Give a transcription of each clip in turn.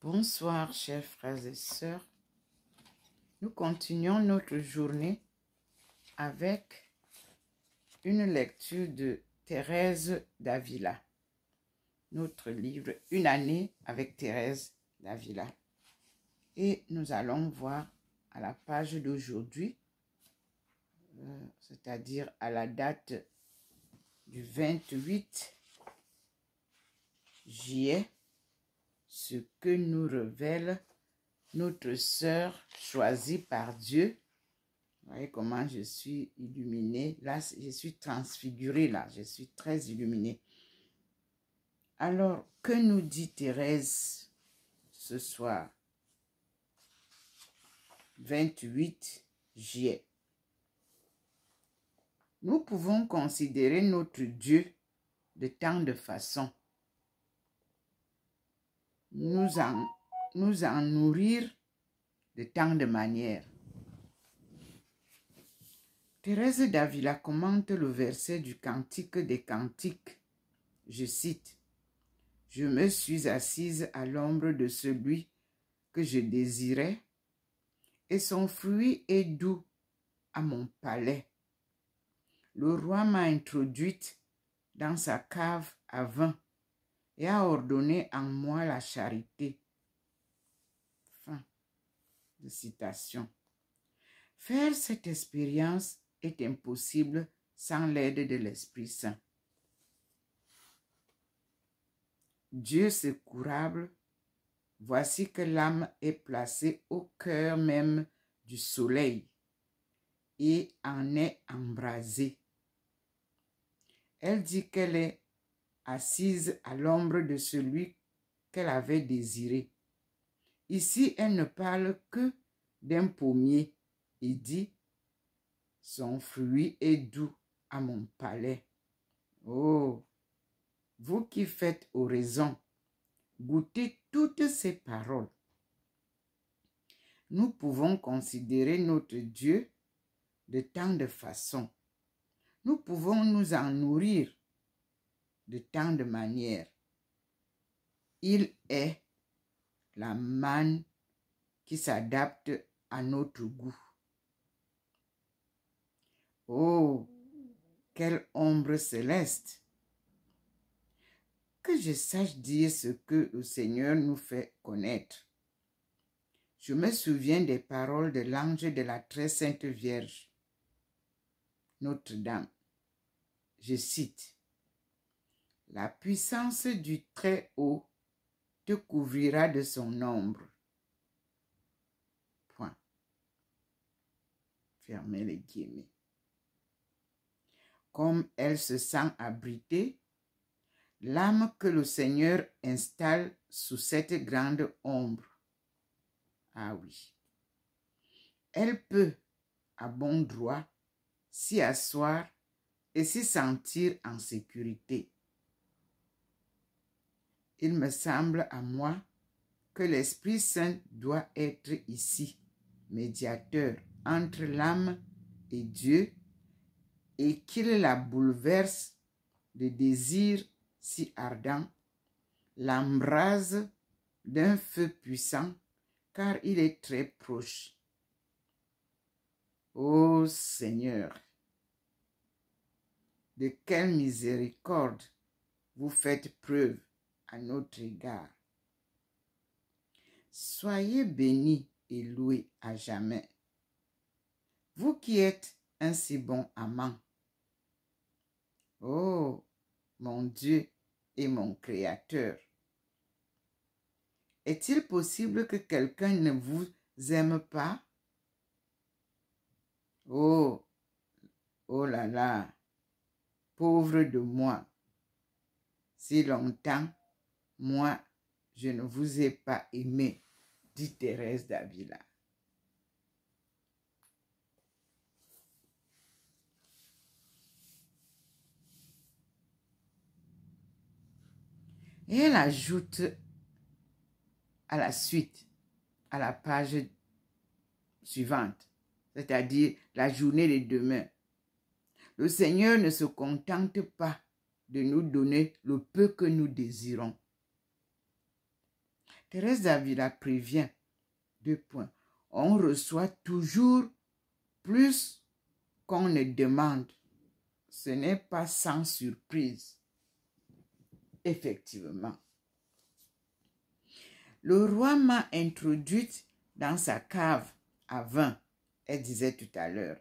Bonsoir, chers frères et sœurs. Nous continuons notre journée avec une lecture de Thérèse d'Avila. Notre livre « Une année avec Thérèse d'Avila ». Et nous allons voir à la page d'aujourd'hui, c'est-à-dire à la date du 28 juillet, ce que nous révèle notre sœur choisie par Dieu. Vous voyez comment je suis illuminée. Là, je suis transfigurée. Là, je suis très illuminée. Alors, que nous dit Thérèse ce soir, 28 juillet? Nous pouvons considérer notre Dieu de tant de façons. Nous en nourrir de tant de manières. Thérèse d'Avila commente le verset du Cantique des Cantiques. Je cite: « Je me suis assise à l'ombre de celui que je désirais, et son fruit est doux à mon palais. Le roi m'a introduite dans sa cave à vin et a ordonné en moi la charité. » Fin de citation. Faire cette expérience est impossible sans l'aide de l'Esprit Saint. Dieu secourable, voici que l'âme est placée au cœur même du soleil et en est embrasée. Elle dit qu'elle est assise à l'ombre de celui qu'elle avait désiré. Ici, elle ne parle que d'un pommier et dit: « Son fruit est doux à mon palais. » Oh, vous qui faites oraison, goûtez toutes ces paroles. Nous pouvons considérer notre Dieu de tant de façons. Nous pouvons nous en nourrir de tant de manières. Il est la manne qui s'adapte à notre goût. Oh, quelle ombre céleste! Que je sache dire ce que le Seigneur nous fait connaître. Je me souviens des paroles de l'ange de la très sainte Vierge, Notre-Dame. Je cite: « La puissance du Très-Haut te couvrira de son ombre. » Point. Fermez les guillemets. Comme elle se sent abritée, l'âme que le Seigneur installe sous cette grande ombre. Ah oui. Elle peut, à bon droit, s'y asseoir et s'y sentir en sécurité. Il me semble à moi que l'Esprit Saint doit être ici, médiateur entre l'âme et Dieu, et qu'il la bouleverse de désirs si ardents, l'embrase d'un feu puissant, car il est très proche. Ô Seigneur, de quelle miséricorde vous faites preuve à notre égard. Soyez bénis et loués à jamais, vous qui êtes un si bon amant. Oh, mon Dieu et mon Créateur, est-il possible que quelqu'un ne vous aime pas? Oh, oh là là, pauvre de moi, si longtemps, moi, je ne vous ai pas aimé, dit Thérèse d'Avila. Et elle ajoute à la suite, à la page suivante, c'est-à-dire la journée de demain. Le Seigneur ne se contente pas de nous donner le peu que nous désirons. Thérèse d'Avila prévient, 2 points, on reçoit toujours plus qu'on ne demande. Ce n'est pas sans surprise. Effectivement. Le roi m'a introduite dans sa cave à vin, elle disait tout à l'heure,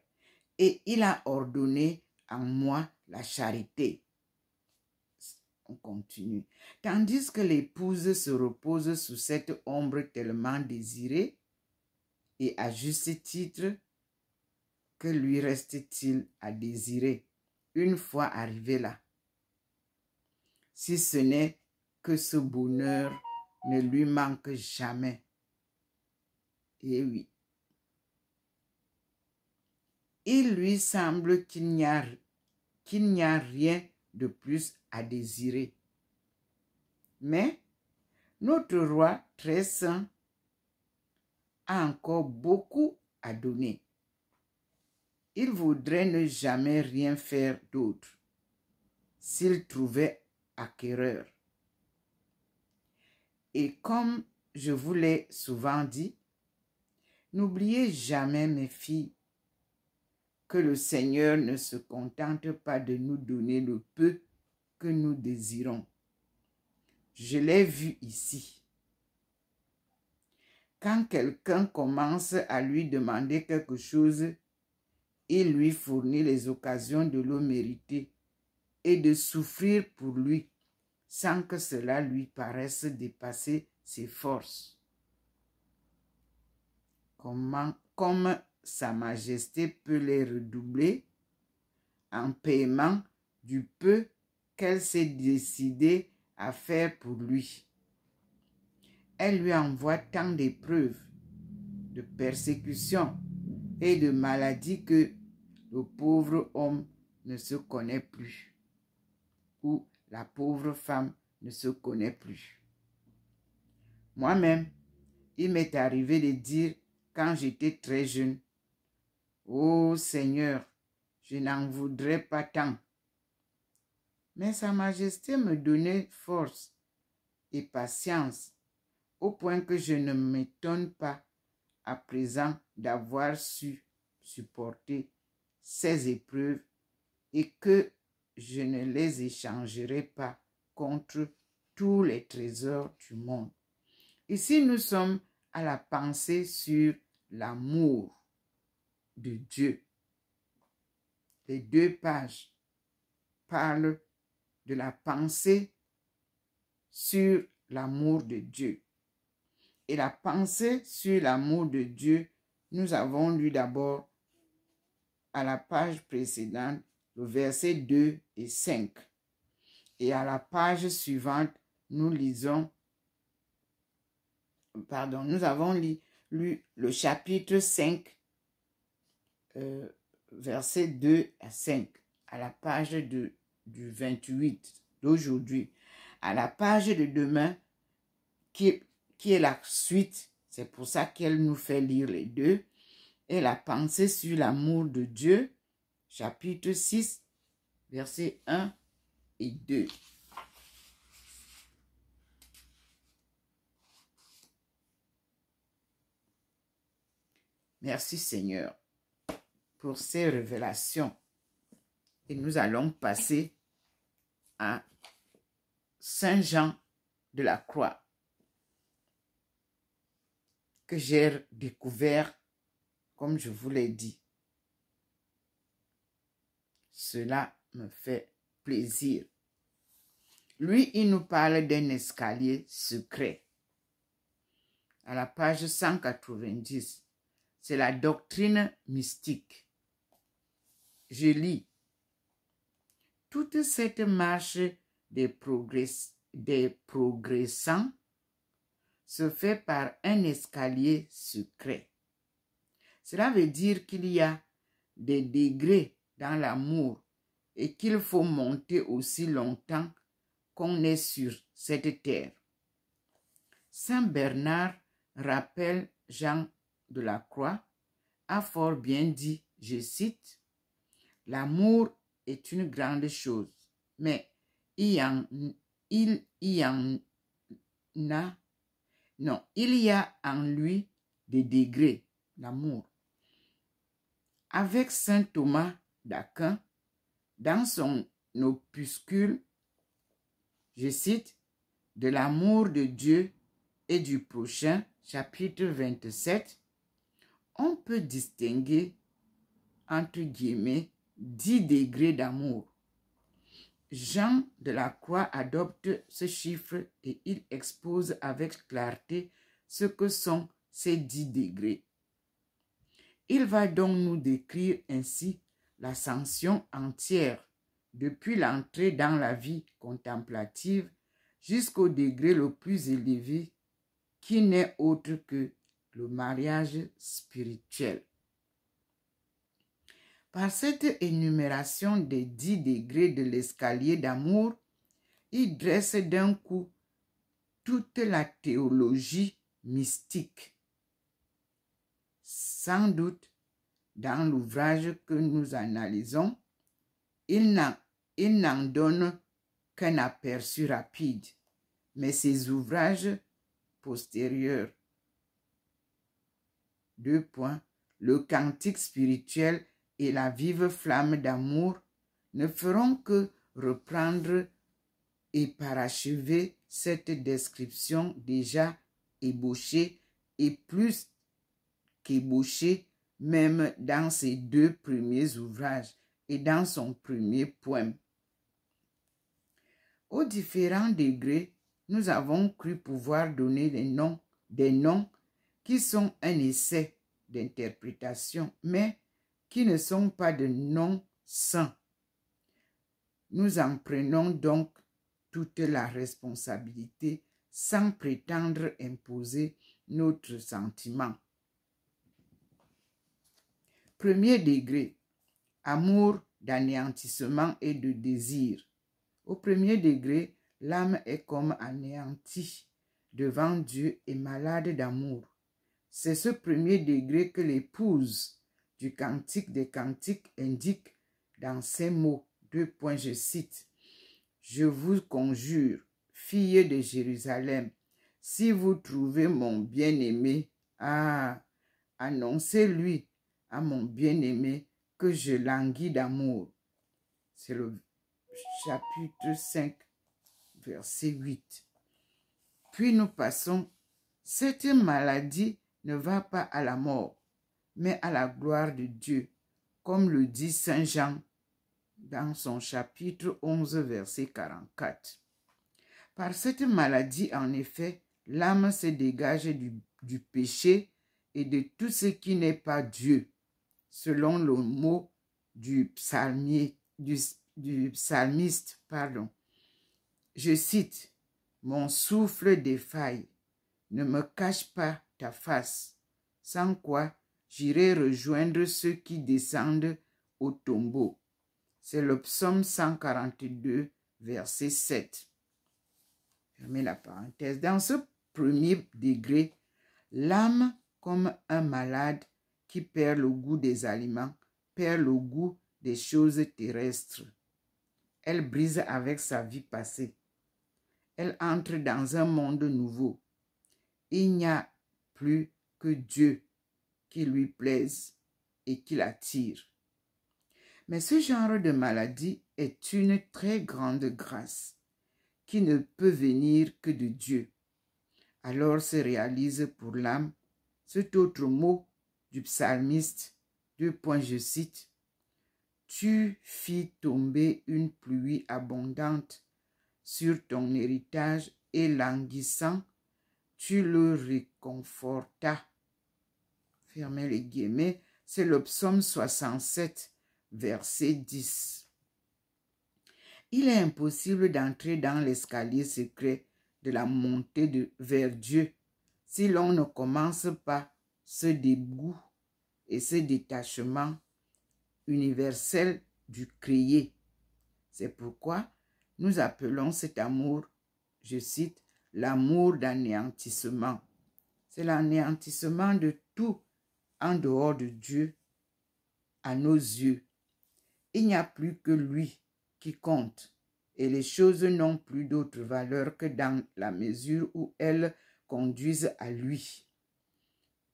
et il a ordonné en moi la charité. On continue. Tandis que l'épouse se repose sous cette ombre tellement désirée, et à juste titre, que lui reste-t-il à désirer une fois arrivé là? Si ce n'est que ce bonheur ne lui manque jamais. Et oui. Il lui semble qu'il n'y a rien de plus à désirer. Mais notre roi très saint a encore beaucoup à donner. Il voudrait ne jamais rien faire d'autre s'il trouvait acquéreur. Et comme je vous l'ai souvent dit, n'oubliez jamais, mes filles, que le Seigneur ne se contente pas de nous donner le peu que nous désirons. Je l'ai vu ici. Quand quelqu'un commence à lui demander quelque chose, il lui fournit les occasions de le mériter et de souffrir pour lui, sans que cela lui paraisse dépasser ses forces. Comme Sa Majesté peut les redoubler en paiement du peu qu'elle s'est décidée à faire pour lui. Elle lui envoie tant d'épreuves, de persécutions et de maladies que le pauvre homme ne se connaît plus, ou la pauvre femme ne se connaît plus. Moi-même, il m'est arrivé de dire quand j'étais très jeune, « Oh Seigneur, je n'en voudrais pas tant. » Mais Sa Majesté me donnait force et patience, au point que je ne m'étonne pas à présent d'avoir su supporter ces épreuves et que je ne les échangerai pas contre tous les trésors du monde. Ici, nous sommes à la pensée sur l'amour de Dieu. Les 2 pages parlent de la pensée sur l'amour de Dieu. Et la pensée sur l'amour de Dieu, nous avons lu d'abord à la page précédente, le verset 2 et 5. Et à la page suivante, nous avons lu le chapitre 5, verset 2 à 5, à la page du 28 d'aujourd'hui. À la page de demain, qui est la suite, c'est pour ça qu'elle nous fait lire les 2, et la pensée sur l'amour de Dieu, chapitre 6, versets 1 et 2. Merci Seigneur pour ces révélations. Et nous allons passer à Saint Jean de la Croix, que j'ai découvert, comme je vous l'ai dit. Cela me fait plaisir. Lui, il nous parle d'un escalier secret. À la page 190, c'est la doctrine mystique. Je lis. Toute cette marche des progressants se fait par un escalier secret. Cela veut dire qu'il y a des degrés dans l'amour et qu'il faut monter aussi longtemps qu'on est sur cette terre. Saint Bernard rappelle Jean de la Croix, a fort bien dit, je cite, « L'amour est une grande chose, mais il y en a Non, il y a en lui des degrés, l'amour. Avec saint Thomas d'Aquin, dans son opuscule, je cite, de l'amour de Dieu et du prochain, chapitre 27, on peut distinguer, entre guillemets, 10 degrés d'amour. Jean de la Croix adopte ce chiffre et il expose avec clarté ce que sont ces 10 degrés. Il va donc nous décrire ainsi l'ascension entière, depuis l'entrée dans la vie contemplative jusqu'au degré le plus élevé, qui n'est autre que le mariage spirituel. Par cette énumération des 10 degrés de l'escalier d'amour, il dresse d'un coup toute la théologie mystique. Sans doute, dans l'ouvrage que nous analysons, il n'en donne qu'un aperçu rapide, mais ses ouvrages postérieurs, le cantique spirituel et la vive flamme d'amour, ne feront que reprendre et parachever cette description déjà ébauchée et plus qu'ébauchée même dans ses 2 premiers ouvrages et dans son premier poème. Aux différents degrés, nous avons cru pouvoir donner des noms qui sont un essai d'interprétation, mais qui ne sont pas de noms saints. Nous en prenons donc toute la responsabilité sans prétendre imposer notre sentiment. Premier degré, amour d'anéantissement et de désir. Au premier degré, l'âme est comme anéantie devant Dieu et malade d'amour. C'est ce premier degré que l'épouse du Cantique des Cantiques indique dans ces mots, je cite, « Je vous conjure, filles de Jérusalem, si vous trouvez mon bien-aimé, annoncez-lui à mon bien-aimé que je languis d'amour. » C'est le chapitre 5, verset 8. Puis nous passons, cette maladie ne va pas à la mort, mais à la gloire de Dieu, comme le dit saint Jean dans son chapitre 11, verset 44. Par cette maladie, en effet, l'âme se dégage du péché et de tout ce qui n'est pas Dieu, selon le mot du psalmiste. Je cite, « Mon souffle défaille, ne me cache pas ta face, sans quoi j'irai rejoindre ceux qui descendent au tombeau. » C'est le psaume 142, verset 7. Fermez la parenthèse. Dans ce premier degré, l'âme, comme un malade qui perd le goût des aliments, perd le goût des choses terrestres. Elle brise avec sa vie passée. Elle entre dans un monde nouveau. Il n'y a plus que Dieu qui lui plaise et qui l'attire. Mais ce genre de maladie est une très grande grâce qui ne peut venir que de Dieu. Alors se réalise pour l'âme cet autre mot du psalmiste, je cite, « Tu fis tomber une pluie abondante sur ton héritage et languissant, tu le réconfortas. » Fermez les guillemets, c'est le psaume 67, verset 10. Il est impossible d'entrer dans l'escalier secret de la montée vers Dieu si l'on ne commence pas ce dégoût et ce détachement universel du créé. C'est pourquoi nous appelons cet amour, je cite, l'amour d'anéantissement. C'est l'anéantissement de tout en dehors de Dieu à nos yeux. Il n'y a plus que lui qui compte et les choses n'ont plus d'autre valeur que dans la mesure où elles conduisent à lui,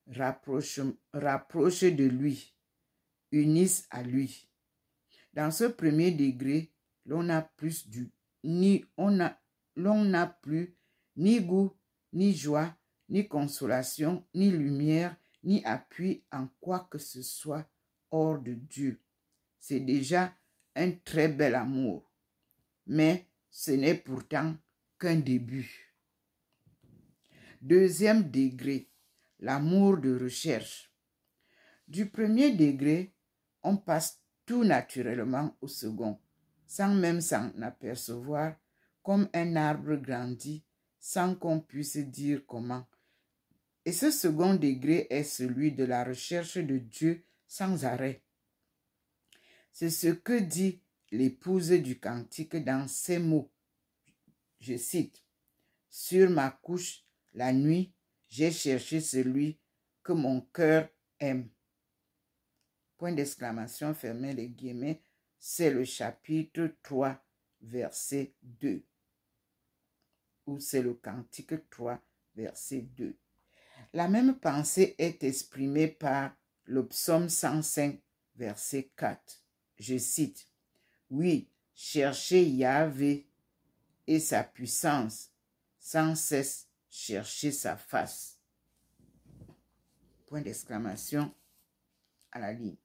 rapprochent de lui, unissent à lui. Dans ce premier degré, l'on n'a plus ni goût, ni joie, ni consolation, ni lumière, ni appui en quoi que ce soit hors de Dieu. C'est déjà un très bel amour, mais ce n'est pourtant qu'un début. Deuxième degré, l'amour de recherche. Du premier degré, on passe tout naturellement au second, sans même s'en apercevoir, comme un arbre grandit, sans qu'on puisse dire comment. Et ce second degré est celui de la recherche de Dieu sans arrêt. C'est ce que dit l'épouse du cantique dans ces mots. Je cite, « Sur ma couche, la nuit, j'ai cherché celui que mon cœur aime. » Point d'exclamation, fermez les guillemets, c'est le chapitre 3, verset 2. Ou c'est le cantique 3, verset 2. La même pensée est exprimée par le psaume 105, verset 4. Je cite, « Oui, cherchez Yahvé et sa puissance, sans cesse chercher sa face. » Point d'exclamation à la ligne.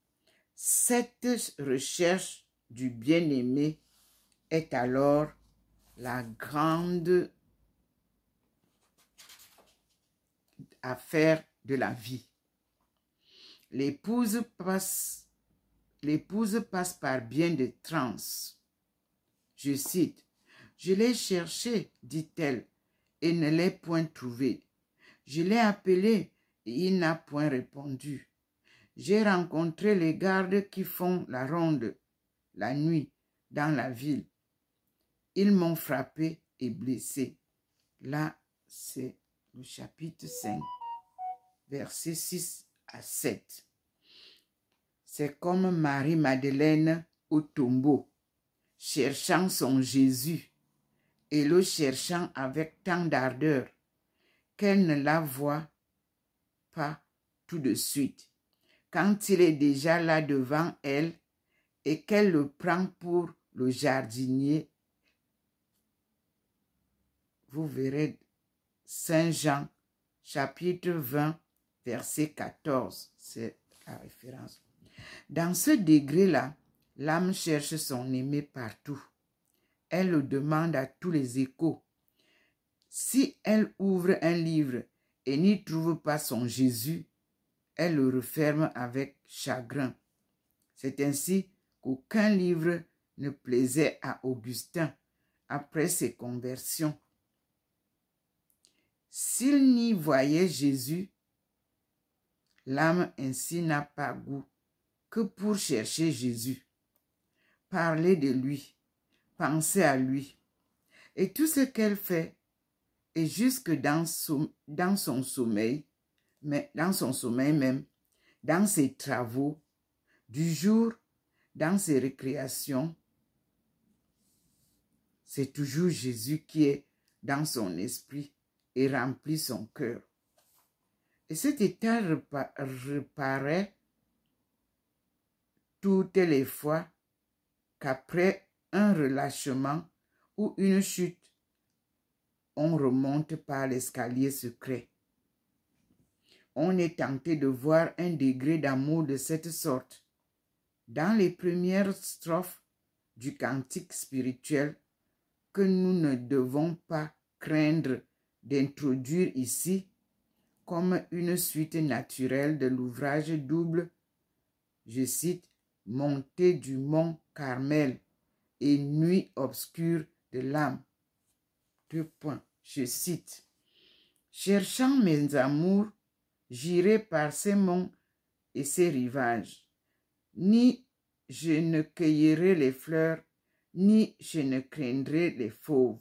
Cette recherche du bien-aimé est alors la grande affaire de la vie. L'épouse passe par bien des transes. Je cite, « Je l'ai cherché, dit-elle, et ne l'ai point trouvé. Je l'ai appelé, et il n'a point répondu. J'ai rencontré les gardes qui font la ronde la nuit dans la ville. Ils m'ont frappé et blessé. » Là, c'est le chapitre 5, versets 6 à 7. C'est comme Marie-Madeleine au tombeau, cherchant son Jésus, et le cherchant avec tant d'ardeur qu'elle ne la voit pas tout de suite. Quand il est déjà là devant elle et qu'elle le prend pour le jardinier, vous verrez Saint Jean, chapitre 20, verset 14, c'est la référence. Dans ce degré-là, l'âme cherche son aimé partout. Elle le demande à tous les échos. Si elle ouvre un livre et n'y trouve pas son Jésus, elle le referme avec chagrin. C'est ainsi qu'aucun livre ne plaisait à Augustin après ses conversions. S'il n'y voyait Jésus, l'âme ainsi n'a pas goût que pour chercher Jésus, parler de lui, penser à lui. Et tout ce qu'elle fait, et jusque dans son sommeil même, dans ses travaux, du jour, dans ses récréations, c'est toujours Jésus qui est dans son esprit et remplit son cœur. Et cet état reparaît toutes les fois qu'après un relâchement ou une chute, on remonte par l'escalier secret. On est tenté de voir un degré d'amour de cette sorte. Dans les premières strophes du cantique spirituel que nous ne devons pas craindre d'introduire ici comme une suite naturelle de l'ouvrage double, je cite, « Montée du mont Carmel et nuit obscure de l'âme ». Je cite, « Cherchant mes amours, j'irai par ces monts et ces rivages. Ni je ne cueillerai les fleurs, ni je ne craindrai les fauves,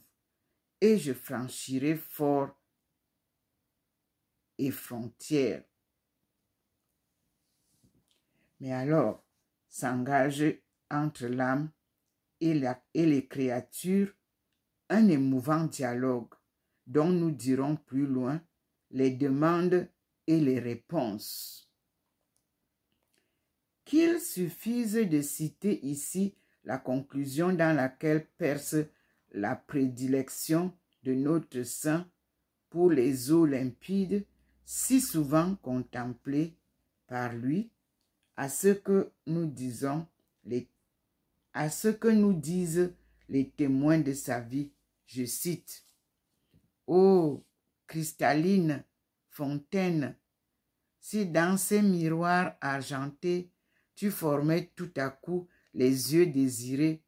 et je franchirai forts et frontières. » Mais alors s'engage entre l'âme et les créatures un émouvant dialogue dont nous dirons plus loin les demandes et les réponses. Qu'il suffise de citer ici la conclusion dans laquelle perce la prédilection de notre saint pour les eaux limpides, si souvent contemplées par lui, à ce que nous disent les témoins de sa vie. Je cite: ô cristalline fontaine, si dans ces miroirs argentés tu formais tout à coup les yeux désirés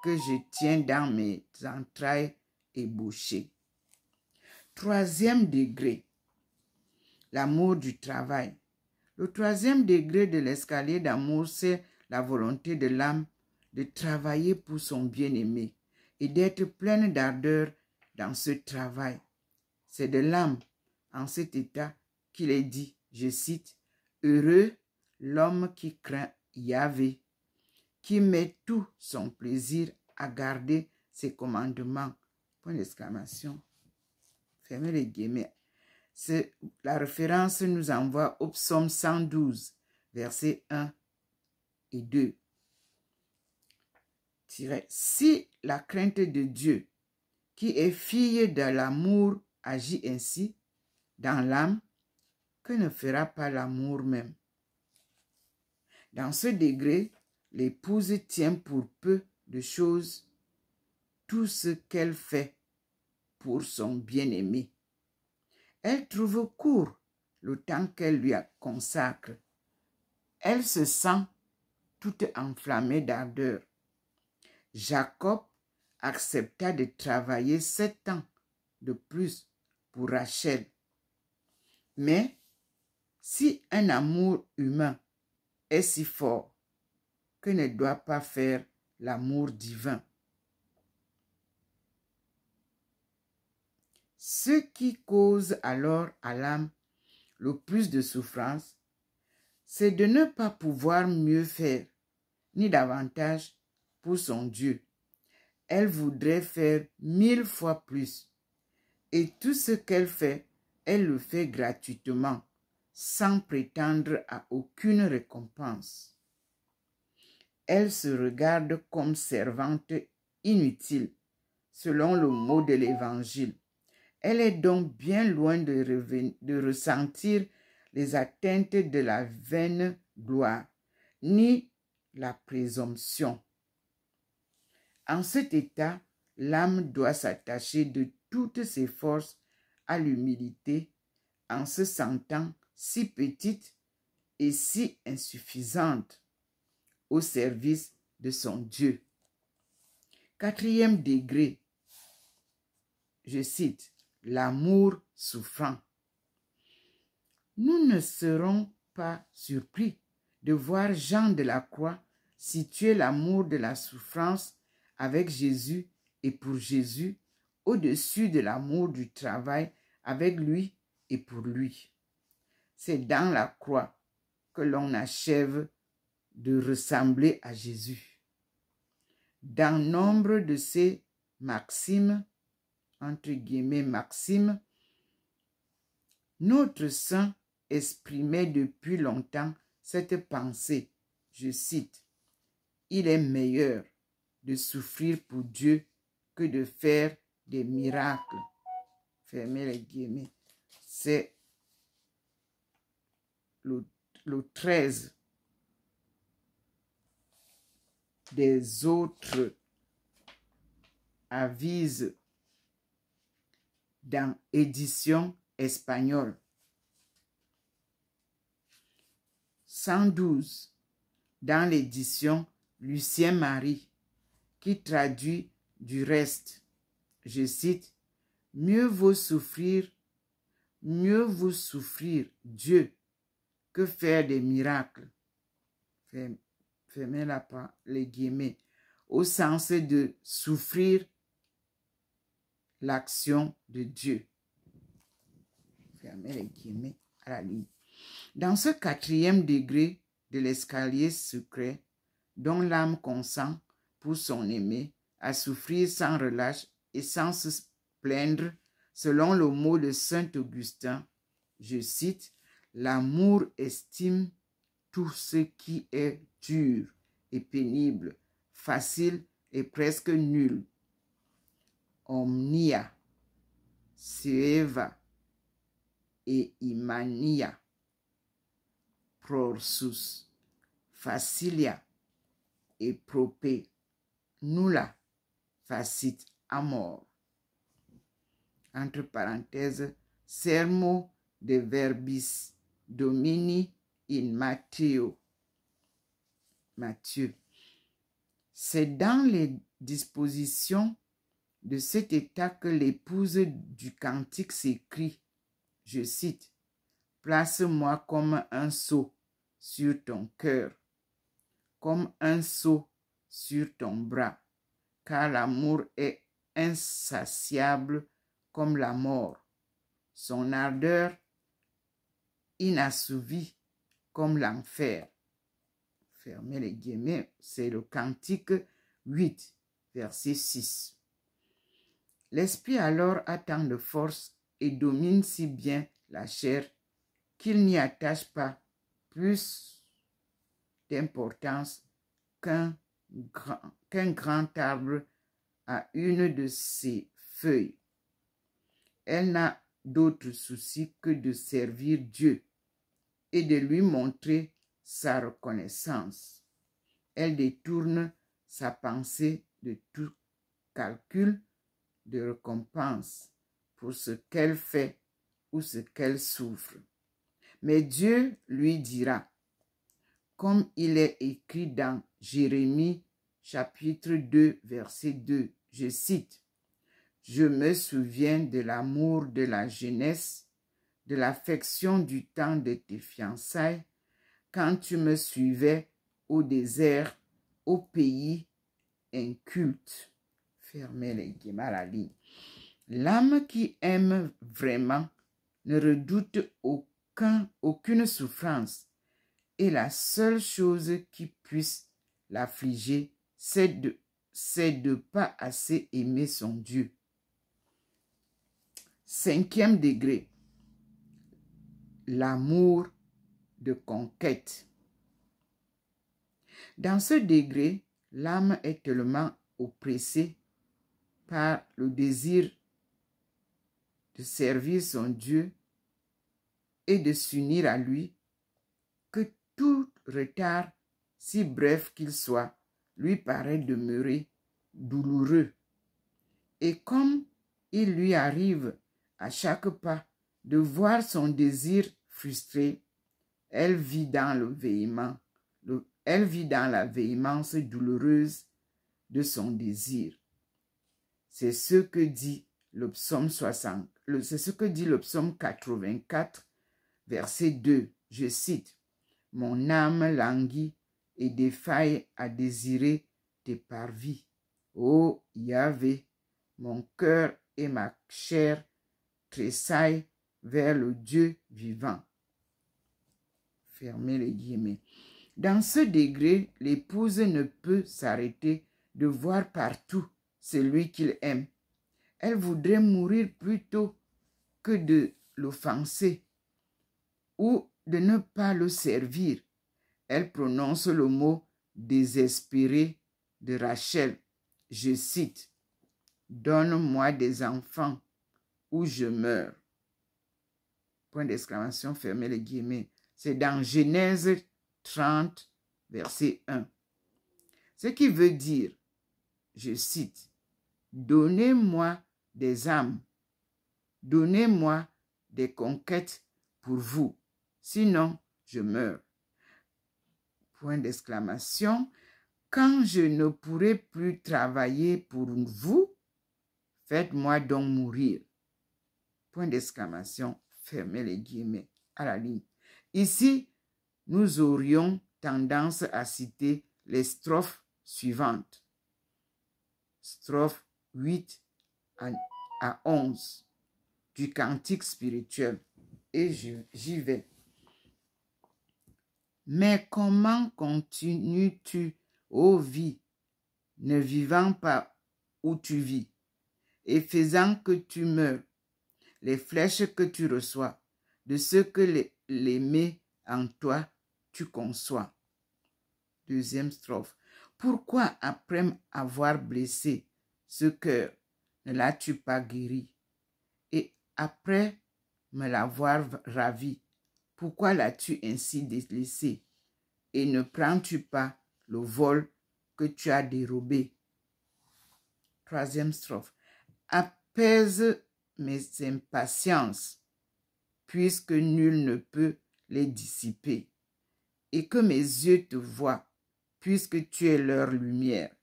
que je tiens dans mes entrailles ébauchées. Troisième degré, l'amour du travail. Le troisième degré de l'escalier d'amour, c'est la volonté de l'âme de travailler pour son bien-aimé et d'être pleine d'ardeur dans ce travail. C'est de l'âme en cet état qu'il est dit, je cite, « Heureux l'homme qui craint Yahvé, qui met tout son plaisir à garder ses commandements. » Point d'exclamation. Fermez les guillemets. La référence nous envoie au psaume 112, versets 1 et 2. Si la crainte de Dieu, qui est fille de l'amour, agit ainsi dans l'âme, que ne fera pas l'amour même? Dans ce degré, l'épouse tient pour peu de choses tout ce qu'elle fait pour son bien-aimé. Elle trouve court le temps qu'elle lui consacre. Elle se sent toute enflammée d'ardeur. Jacob accepta de travailler 7 ans de plus pour Rachel. Mais si un amour humain est si fort, que ne doit pas faire l'amour divin? Ce qui cause alors à l'âme le plus de souffrance, c'est de ne pas pouvoir mieux faire, ni davantage pour son Dieu. Elle voudrait faire 1000 fois plus. Et tout ce qu'elle fait, elle le fait gratuitement, sans prétendre à aucune récompense. Elle se regarde comme servante inutile, selon le mot de l'Évangile. Elle est donc bien loin de ressentir les atteintes de la vaine gloire, ni la présomption. En cet état, l'âme doit s'attacher de toutes ses forces à l'humilité, en se sentant si petite et si insuffisante au service de son Dieu. Quatrième degré, je cite, l'amour souffrant. Nous ne serons pas surpris de voir Jean de la Croix situer l'amour de la souffrance avec Jésus et pour Jésus au-dessus de l'amour du travail avec lui et pour lui. C'est dans la croix que l'on achève de ressembler à Jésus. Dans nombre de ces maximes, entre guillemets maximes, notre saint exprimait depuis longtemps cette pensée, je cite, « Il est meilleur de souffrir pour Dieu que de faire des miracles. » Fermez les guillemets. C'est le 13 des autres avises dans édition espagnole. 112 dans l'édition Lucien Marie, qui traduit du reste. Je cite, « Mieux vaut souffrir Dieu que faire des miracles. » Fermez les guillemets, au sens de souffrir l'action de Dieu. Fermez les guillemets à la ligne. Dans ce quatrième degré de l'escalier secret, dont l'âme consent pour son aimé à souffrir sans relâche et sans se plaindre, selon le mot de saint Augustin, Je cite, « L'amour estime tout ce qui est dur et pénible, facile et presque nul. Omnia, sueva et imania, prorsus, facilia et prope, nulla facit amor. » Entre parenthèses, sermo de verbis domini in Matteo. Matthieu. C'est dans les dispositions de cet état que l'épouse du cantique s'écrie, je cite, « Place-moi comme un sceau sur ton cœur, comme un sceau sur ton bras, car l'amour est insatiable comme la mort, son ardeur inassouvie comme l'enfer. » Fermez les guillemets, c'est le cantique 8, verset 6. L'esprit alors a tant de force et domine si bien la chair qu'il n'y attache pas plus d'importance qu'un grand arbre à une de ses feuilles. Elle n'a d'autre souci que de servir Dieu et de lui montrer sa reconnaissance. Elle détourne sa pensée de tout calcul de récompense pour ce qu'elle fait ou ce qu'elle souffre. Mais Dieu lui dira, comme il est écrit dans Jérémie chapitre 2, verset 2, je cite, « Je me souviens de l'amour de la jeunesse, de l'affection du temps de tes fiançailles, quand tu me suivais au désert, au pays inculte. » Fermez les guillemets à la ligne. L'âme qui aime vraiment ne redoute aucune souffrance, et la seule chose qui puisse l'affliger, c'est de pas assez aimer son Dieu. 5e degré, l'amour de conquête. Dans ce degré, l'âme est tellement oppressée par le désir de servir son Dieu et de s'unir à lui que tout retard, si bref qu'il soit, lui paraît demeurer douloureux. Et comme il lui arrive à chaque pas de voir son désir frustré, elle vit dans la véhémence douloureuse de son désir. C'est ce que dit le psaume 84, verset 2. Je cite, « Mon âme languit et défaille à désirer tes parvis. Ô Yahvé, mon cœur et ma chair tressaillent vers le Dieu vivant. » Fermez les guillemets. Dans ce degré, l'épouse ne peut s'arrêter de voir partout celui qu'il aime. Elle voudrait mourir plutôt que de l'offenser ou de ne pas le servir. Elle prononce le mot désespéré de Rachel. Je cite, « Donne-moi des enfants ou je meurs. » Point d'exclamation, fermez les guillemets. C'est dans Genèse 30, verset 1. Ce qui veut dire, je cite, « Donnez-moi des âmes, donnez-moi des conquêtes pour vous, sinon je meurs. » Point d'exclamation. Quand je ne pourrai plus travailler pour vous, faites-moi donc mourir. Point d'exclamation. Fermez les guillemets à la ligne. Ici, nous aurions tendance à citer les strophes suivantes. Strophes 8 à 11 du cantique spirituel. Et j'y vais. Mais comment continues-tu, ô vie, ne vivant pas où tu vis, et faisant que tu meurs, les flèches que tu reçois de ce que l'aimer en toi tu conçois. Deuxième strophe. Pourquoi après avoir blessé ce cœur ne l'as-tu pas guéri? Et après me l'avoir ravi, pourquoi l'as-tu ainsi délaissé? Et ne prends-tu pas le vol que tu as dérobé? Troisième strophe. Apaise mes impatiences, puisque nul ne peut les dissiper, et que mes yeux te voient, puisque tu es leur lumière,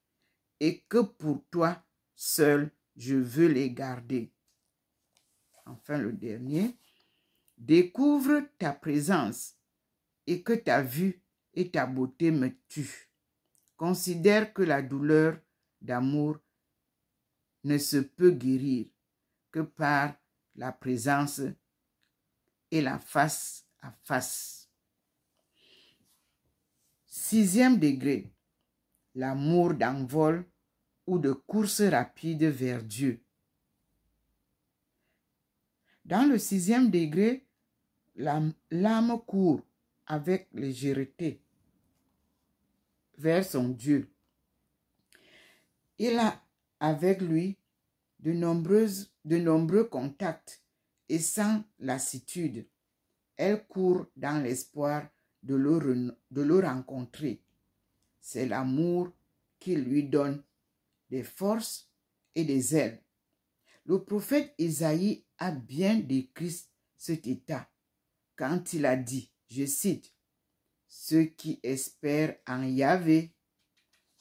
et que pour toi seul je veux les garder. Enfin le dernier. Découvre ta présence, et que ta vue et ta beauté me tuent. Considère que la douleur d'amour ne se peut guérir que par la présence et la face à face. Sixième degré, l'amour d'envol ou de course rapide vers Dieu. Dans le sixième degré, l'âme court avec légèreté vers son Dieu. Il a avec lui de nombreux contacts et sans lassitude. Elle court dans l'espoir de le rencontrer. C'est l'amour qui lui donne des forces et des ailes. Le prophète Isaïe a bien décrit cet état quand il a dit, je cite, « Ceux qui espèrent en Yahvé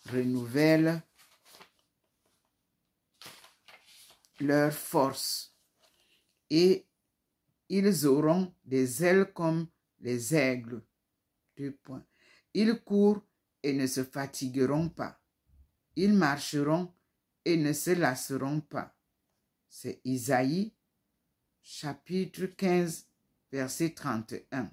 renouvellent leur force et ils auront des ailes comme les aigles. » Ils courent et ne se fatigueront pas. Ils marcheront et ne se lasseront pas. C'est Isaïe, chapitre 15, verset 31.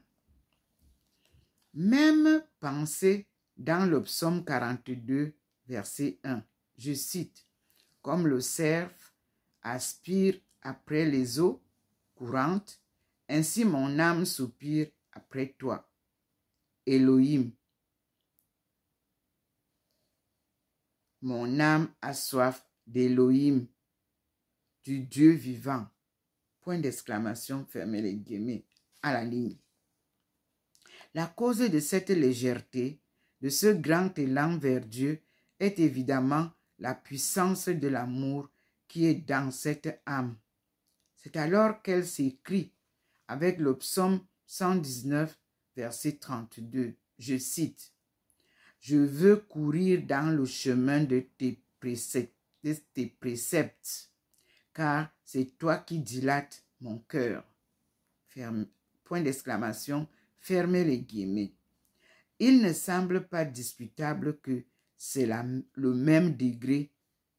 Même pensée dans le psaume 42, verset 1. Je cite, « Comme le cerf aspire après les eaux courantes, ainsi mon âme soupire après toi. Elohim. Mon âme a soif d'Elohim, du Dieu vivant. » Point d'exclamation, fermez les guillemets, à la ligne. La cause de cette légèreté, de ce grand élan vers Dieu, est évidemment la puissance de l'amour qui est dans cette âme. C'est alors qu'elle s'écrie avec le psaume 119, verset 32. Je cite, « Je veux courir dans le chemin de tes préceptes, car c'est toi qui dilates mon cœur. » Point d'exclamation, fermez les guillemets. Il ne semble pas disputable que c'est le même degré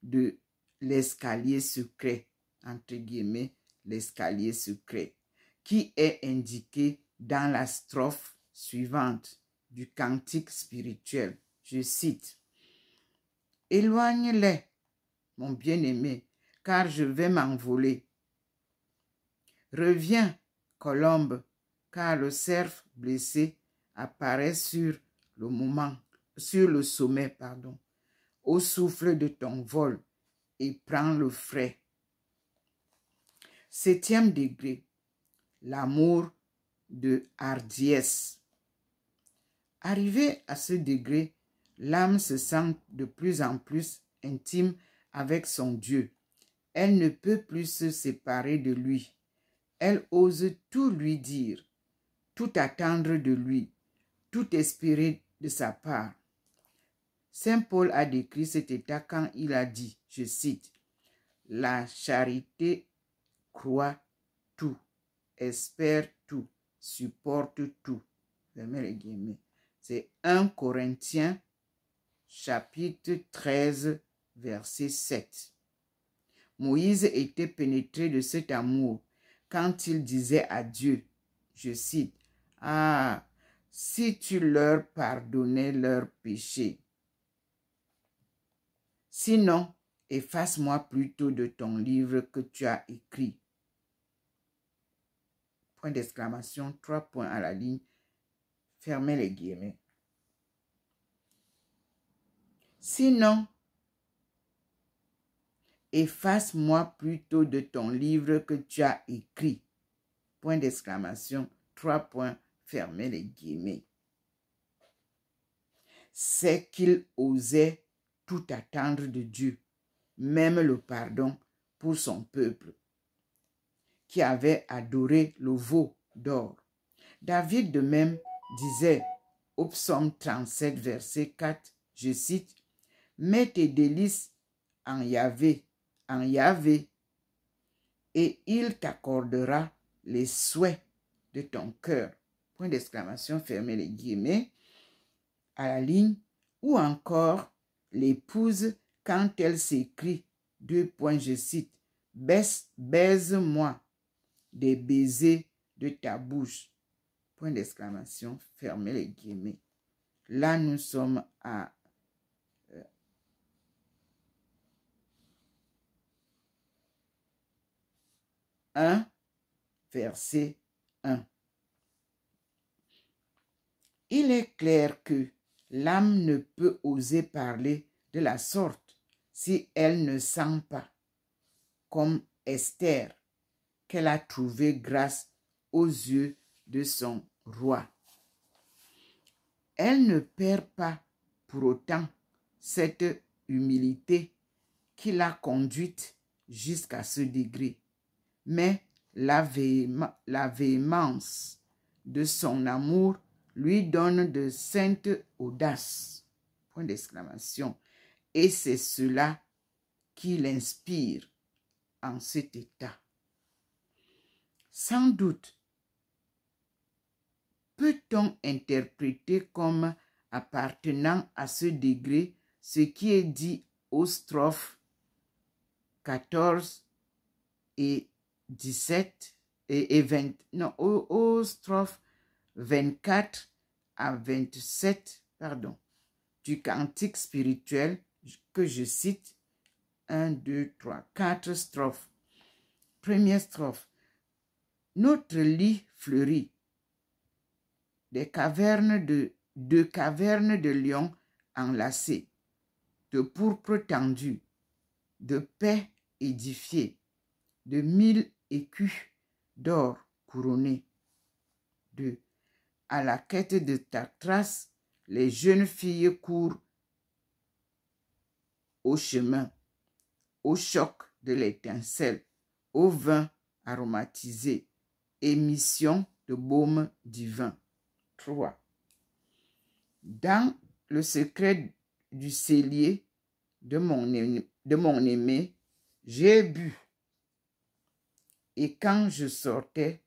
de l'escalier secret, entre guillemets, l'escalier secret, qui est indiqué dans la strophe suivante du cantique spirituel. Je cite, « Éloigne-les, mon bien-aimé, car je vais m'envoler. Reviens, colombe, car le cerf blessé apparaît sur le sommet, au souffle de ton vol, et prend le frais. » Septième degré, l'amour de hardiesse. Arrivé à ce degré, l'âme se sent de plus en plus intime avec son Dieu. Elle ne peut plus se séparer de lui. Elle ose tout lui dire, tout attendre de lui, tout espérer de sa part. Saint Paul a décrit cet état quand il a dit, je cite, « La charité croit tout, espère tout, supporte tout. » Fermez les guillemets. C'est 1 Corinthiens, chapitre 13, verset 7. Moïse était pénétré de cet amour quand il disait à Dieu, je cite, « Ah, si tu leur pardonnais leurs péchés. Sinon, efface-moi plutôt de ton livre que tu as écrit. » point d'exclamation, 3 points à la ligne, fermez les guillemets. Sinon, efface-moi plutôt de ton livre que tu as écrit, point d'exclamation, 3 points, fermez les guillemets. C'est qu'il osait tout attendre de Dieu, même le pardon pour son peuple, qui avait adoré le veau d'or. David de même disait au psaume 37, verset 4, je cite, « Mets tes délices en Yahvé, et il t'accordera les souhaits de ton cœur. » Point d'exclamation, fermez les guillemets, à la ligne, ou encore l'épouse quand elle s'écrie, 2 points, je cite, « Baise-moi des baisers de ta bouche. » Point d'exclamation, fermez les guillemets. Là, nous sommes à 1, verset 1. Il est clair que l'âme ne peut oser parler de la sorte si elle ne sent pas, comme Esther, qu'elle a trouvé grâce aux yeux de son roi. Elle ne perd pas pour autant cette humilité qui l'a conduite jusqu'à ce degré, mais la véhémence de son amour lui donne de sainte audace. Point d'exclamation. Et c'est cela qui l'inspire en cet état. Sans doute, peut-on interpréter comme appartenant à ce degré ce qui est dit aux strophes 14 et 17 et 20, non, aux strophes 24 à 27, du cantique spirituel que je cite, 1, 2, 3, 4 strophes. Première strophe. Notre lit fleurit, de cavernes de lions enlacées, de pourpre tendu, de paix édifiée, de 1000 écus d'or couronnés. 2. À la quête de ta trace, les jeunes filles courent au chemin, au choc de l'étincelle, au vin aromatisé, émission de baume divin. 3. Dans le secret du cellier de mon aimé, j'ai bu. Et quand je sortais,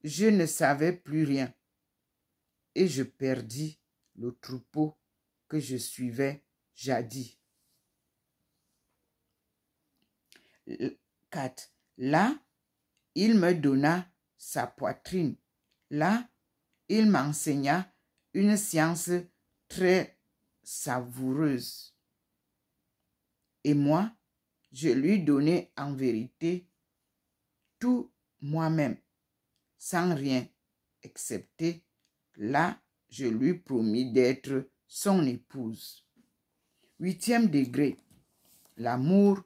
je ne savais plus rien. Et je perdis le troupeau que je suivais jadis. 4. Là, il me donna sa poitrine. Là, il m'enseigna une science très savoureuse. Et moi, je lui donnai en vérité tout moi-même, sans rien excepter. Là, je lui promis d'être son épouse. 8e degré, l'amour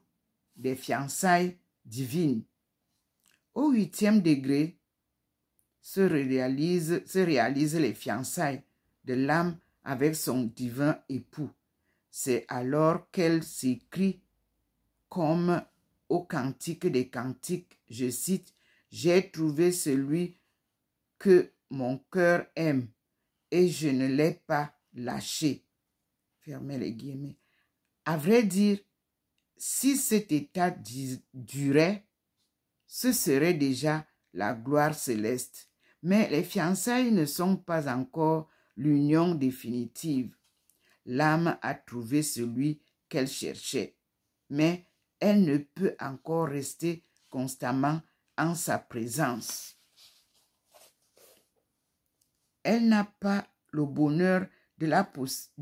des fiançailles divines. Au 8e degré se réalisent les fiançailles de l'âme avec son divin époux. C'est alors qu'elle s'écrie comme au Cantique des Cantiques, je cite, « J'ai trouvé celui que mon cœur aime et je ne l'ai pas lâché. » Fermez les guillemets. À vrai dire, si cet état durait, ce serait déjà la gloire céleste. Mais les fiançailles ne sont pas encore l'union définitive. L'âme a trouvé celui qu'elle cherchait, mais elle ne peut encore rester constamment en sa présence. Elle n'a pas le bonheur de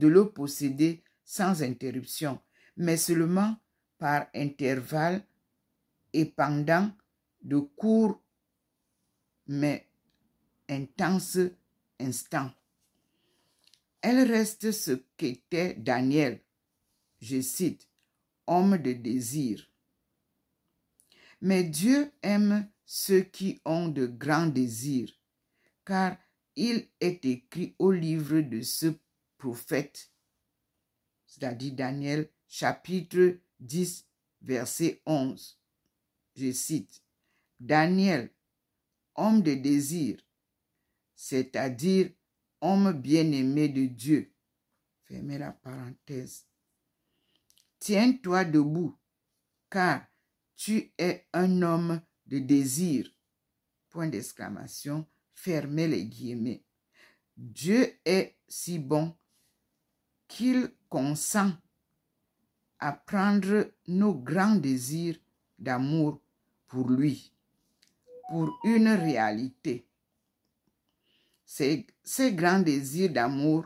le posséder sans interruption, mais seulement par intervalles et pendant de courts mais intense instant. Elle reste ce qu'était Daniel, je cite, homme de désir. Mais Dieu aime ceux qui ont de grands désirs, car il est écrit au livre de ce prophète, c'est-à-dire Daniel, chapitre 10, verset 11. Je cite, Daniel, homme de désir, c'est-à-dire homme bien-aimé de Dieu. Fermez la parenthèse. Tiens-toi debout, car tu es un homme de désir. Point d'exclamation, fermez les guillemets. Dieu est si bon qu'il consent à prendre nos grands désirs d'amour pour lui, pour une réalité. Ces grands désirs d'amour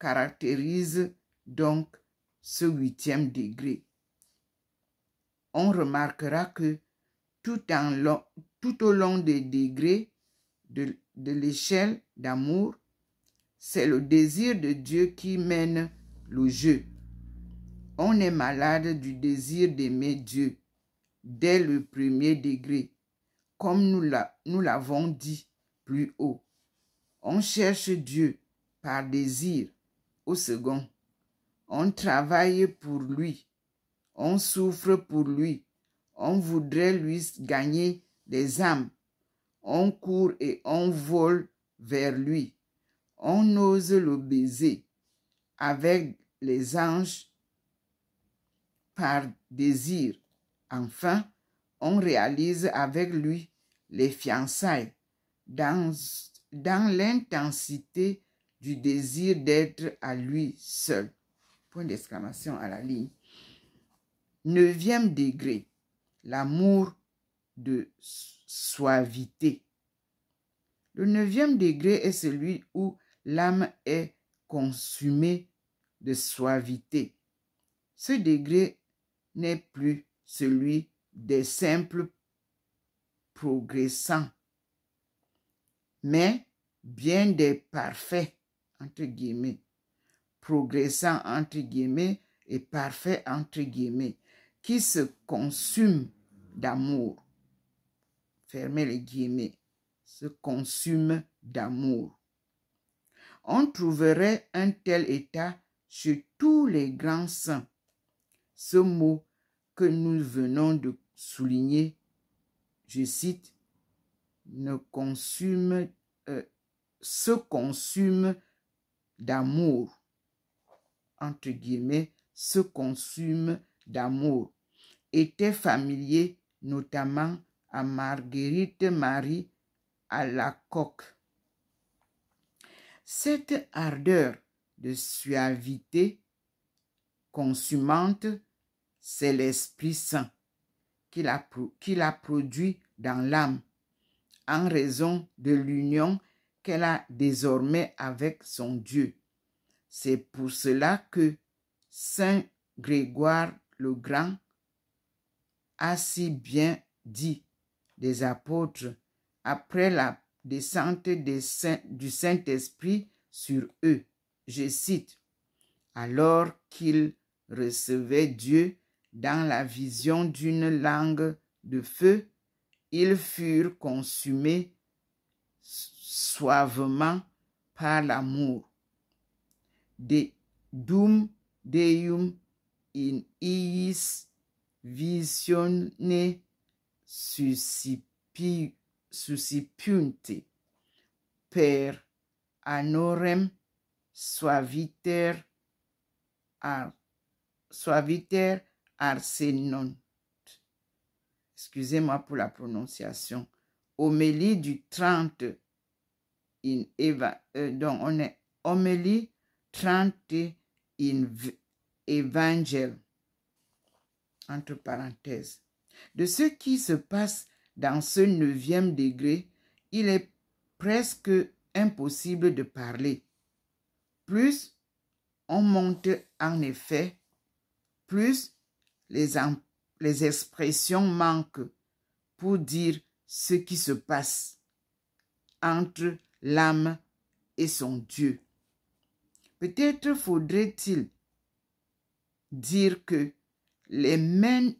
caractérisent donc ce 8e degré. On remarquera que tout au long des degrés de l'échelle d'amour, c'est le désir de Dieu qui mène le jeu. On est malade du désir d'aimer Dieu dès le 1er degré, comme nous l'avons dit plus haut. On cherche Dieu par désir au second. On travaille pour lui. On souffre pour lui. On voudrait lui gagner des âmes. On court et on vole vers lui. On ose le baiser avec les anges par désir. Enfin, on réalise avec lui les fiançailles dans l'intensité du désir d'être à lui seul. Point d'exclamation à la ligne. 9e degré, l'amour de suavité. Le 9e degré est celui où l'âme est consumée de suavité. Ce degré n'est plus celui des simples progressants, mais bien des parfaits, entre guillemets, progressants, entre guillemets, et parfaits, entre guillemets, qui se consument d'amour. Fermez les guillemets, se consument d'amour. On trouverait un tel état chez tous les grands saints. Ce mot que nous venons de souligner, je cite, se consume d'amour, entre guillemets, se consume d'amour, était familier notamment à Marguerite Marie Alacoque. Cette ardeur de suavité consumante, c'est l'Esprit Saint qui l'a produit dans l'âme en raison de l'union qu'elle a désormais avec son Dieu. C'est pour cela que Saint Grégoire le Grand a si bien dit des apôtres après la descente du Saint-Esprit sur eux. Je cite, « Alors qu'ils recevaient Dieu dans la vision d'une langue de feu, ils furent consumés suavement par l'amour. Dum Deum in iis visione suscipiunt per anorem suaviter arsenon. » Excusez-moi pour la prononciation. Homélie du 30 donc on est homélie 30 in Évangile, entre parenthèses. De ce qui se passe dans ce 9e degré, il est presque impossible de parler. Plus on monte en effet, plus les expressions manquent pour dire ce qui se passe. entre l'âme et son Dieu. Peut-être faudrait-il dire que les mêmes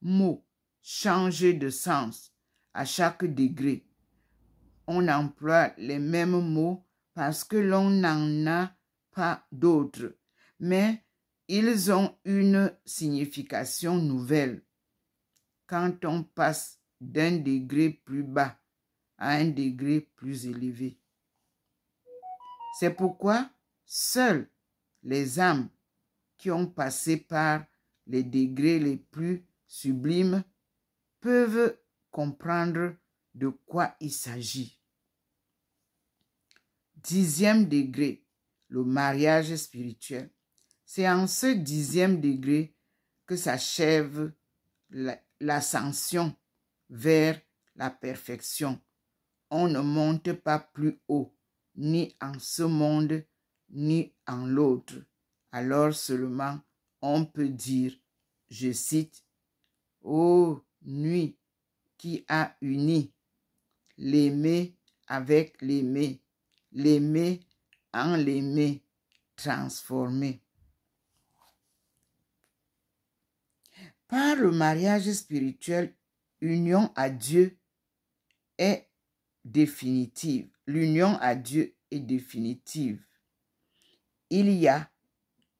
mots changent de sens à chaque degré. On emploie les mêmes mots parce que l'on n'en a pas d'autres, mais ils ont une signification nouvelle quand on passe d'un degré plus bas à un degré plus élevé. C'est pourquoi seules les âmes qui ont passé par les degrés les plus sublimes peuvent comprendre de quoi il s'agit. 10e degré, le mariage spirituel. C'est en ce 10e degré que s'achève l'ascension vers la perfection. On ne monte pas plus haut, ni en ce monde, ni en l'autre. Alors seulement on peut dire, je cite, « Ô nuit qui a uni l'aimer avec l'aimer, l'aimer en l'aimer transformé. » Par le mariage spirituel, l'union à Dieu est définitive. L'union à Dieu est définitive. Il y a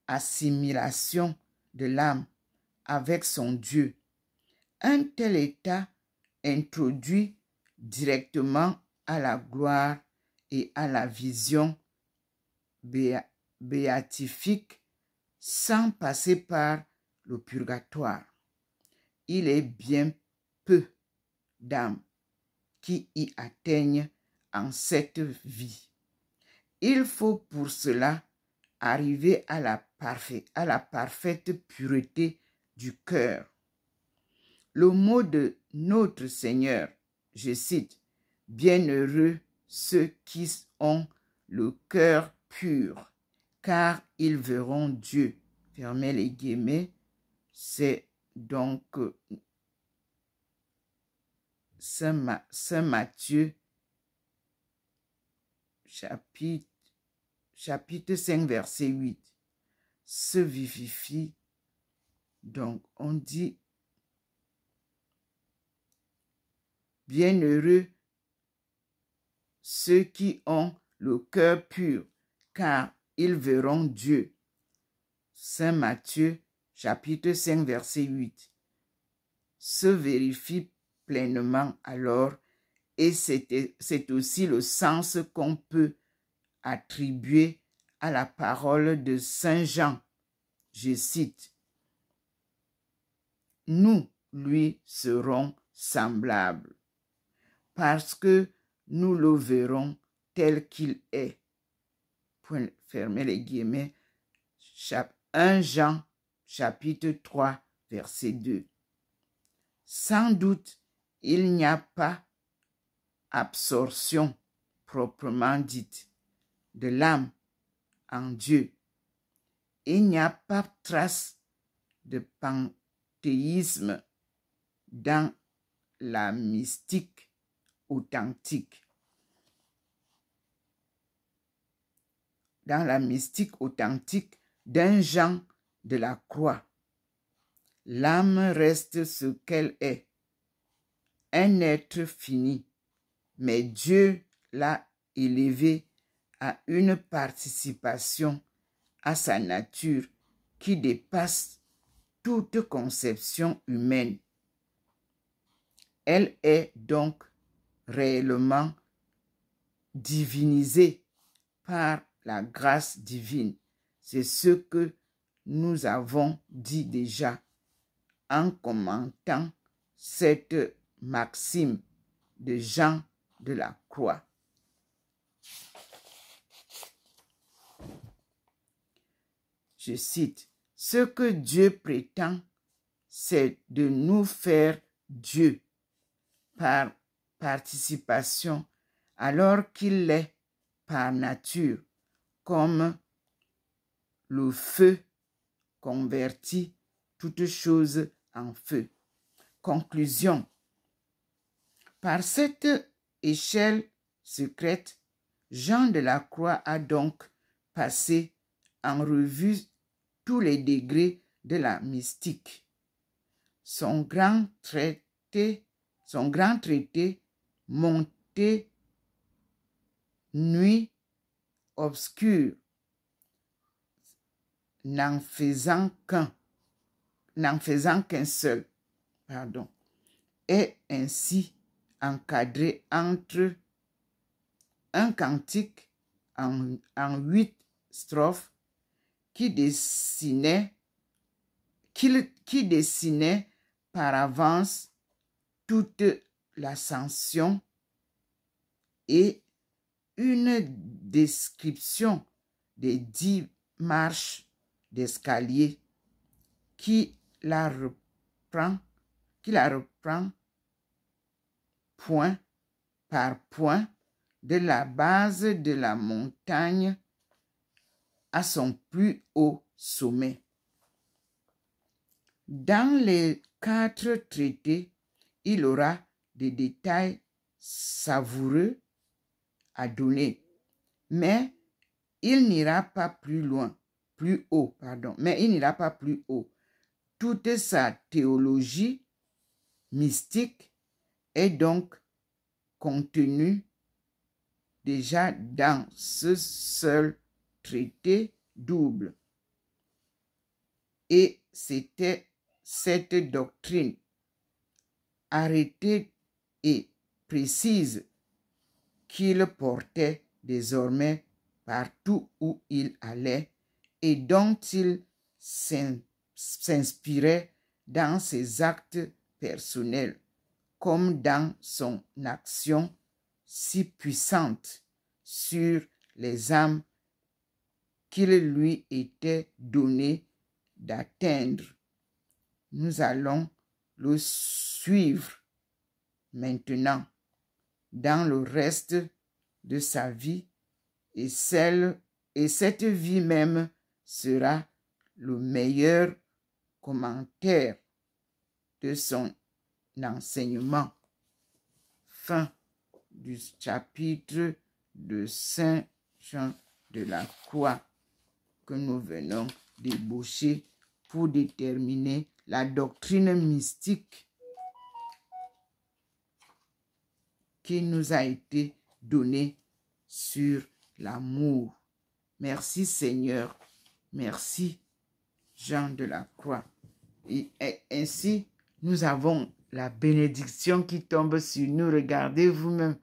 assimilation de l'âme avec son Dieu. Un tel état introduit directement à la gloire et à la vision béatifique sans passer par le purgatoire. Il est bien peu d'âmes qui y atteignent en cette vie. Il faut pour cela arriver à la parfaite pureté du cœur. Le mot de notre Seigneur, je cite, « Bienheureux ceux qui ont le cœur pur, car ils verront Dieu. » Fermez les guillemets. C'est donc Saint Matthieu, chapitre 5, verset 8. Se vivifie. Donc, on dit, bienheureux ceux qui ont le cœur pur, car ils verront Dieu. Saint Matthieu, chapitre 5, verset 8. Se vérifie pleinement alors, et c'est aussi le sens qu'on peut attribuer à la parole de Saint Jean. Je cite, « Nous lui serons semblables, parce que nous le verrons tel qu'il est. » Point, fermez les guillemets. 1 Jean, chapitre 3, verset 2. Sans doute, il n'y a pas absorption proprement dite de l'âme en Dieu. Il n'y a pas trace de panthéisme dans la mystique authentique. Dans la mystique authentique d'un Jean de la Croix, l'âme reste ce qu'elle est, un être fini, mais Dieu l'a élevé à une participation à sa nature qui dépasse toute conception humaine. Elle est donc réellement divinisée par la grâce divine. C'est ce que nous avons dit déjà en commentant cette maxime de Jean de la Croix. Je cite, « Ce que Dieu prétend, c'est de nous faire Dieu par participation, alors qu'il l'est par nature, comme le feu convertit toute chose en feu. » Conclusion. Par cette échelle secrète, Jean de la Croix a donc passé en revue tous les degrés de la mystique. Son grand traité, monté nuit obscure, n'en faisant qu'un seul, est ainsi encadré entre un cantique en 8 strophes qui dessinait par avance toute l'ascension et une description des 10 marches d'escalier qui la reprend point par point de la base de la montagne à son plus haut sommet. Dans les 4 traités, il aura des détails savoureux à donner, mais il n'ira pas plus haut. Toute sa théologie mystique est donc contenue déjà dans ce seul traité double. Et c'était cette doctrine arrêtée et précise qu'il portait désormais partout où il allait et dont il s'inspirait dans ses actes personnels comme dans son action si puissante sur les âmes qu'il lui était donné d'atteindre. Nous allons le suivre maintenant dans le reste de sa vie et cette vie même sera le meilleur commentaire de son enseignement. Fin du chapitre de Saint Jean de la Croix que nous venons d'ébaucher pour déterminer la doctrine mystique qui nous a été donnée sur l'amour. Merci Seigneur, merci Jean de la Croix. Et ainsi, nous avons la bénédiction qui tombe sur nous. Regardez vous-même.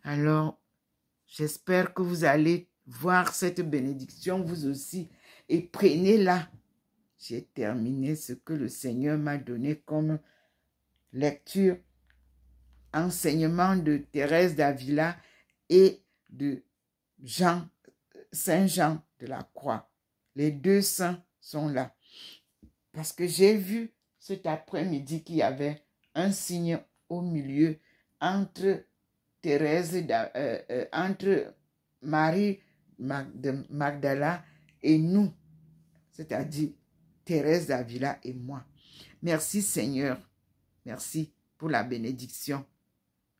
Alors, j'espère que vous allez voir cette bénédiction vous aussi et prenez-la. J'ai terminé ce que le Seigneur m'a donné comme lecture, enseignement de Thérèse d'Avila et de Saint Jean de la Croix. Les deux saints sont là. Parce que j'ai vu cet après-midi qu'il y avait un signe au milieu entre entre Marie de Magdala et nous, c'est-à-dire Thérèse d'Avila et moi. Merci Seigneur, merci pour la bénédiction.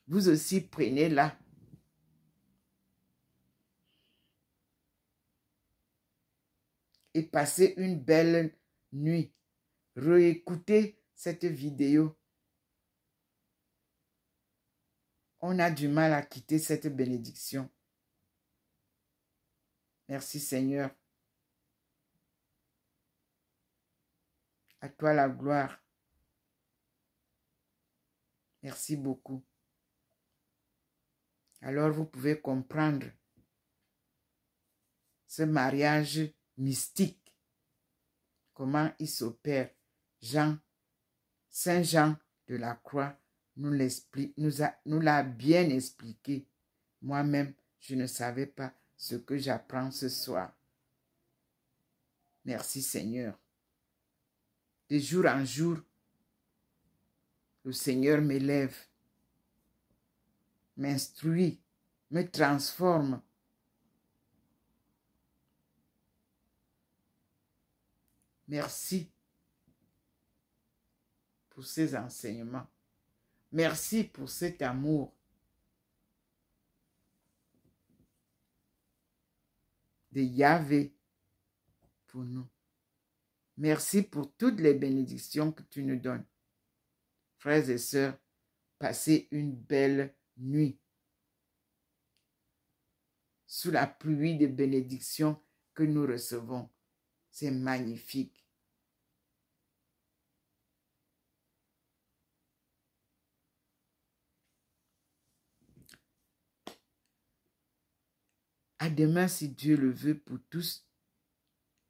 Vous aussi prenez-la. Et passez une belle nuit. Réécoutez cette vidéo. On a du mal à quitter cette bénédiction. Merci Seigneur. À toi la gloire. Merci beaucoup. Alors vous pouvez comprendre ce mariage mystique. Comment il s'opère. Saint Jean de la Croix nous l'a bien expliqué. Moi-même, je ne savais pas ce que j'apprends ce soir. Merci Seigneur. De jour en jour, le Seigneur m'élève, m'instruit, me transforme. Merci pour ces enseignements. Merci pour cet amour. de Yahvé pour nous. Merci pour toutes les bénédictions que tu nous donnes. Frères et sœurs, passez une belle nuit sous la pluie de bénédictions que nous recevons. C'est magnifique. À demain, si Dieu le veut, pour tous.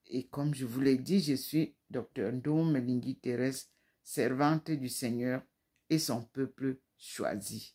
Et comme je vous l'ai dit, je suis Dr Ndom Melingi Thérèse, servante du Seigneur et son peuple choisi.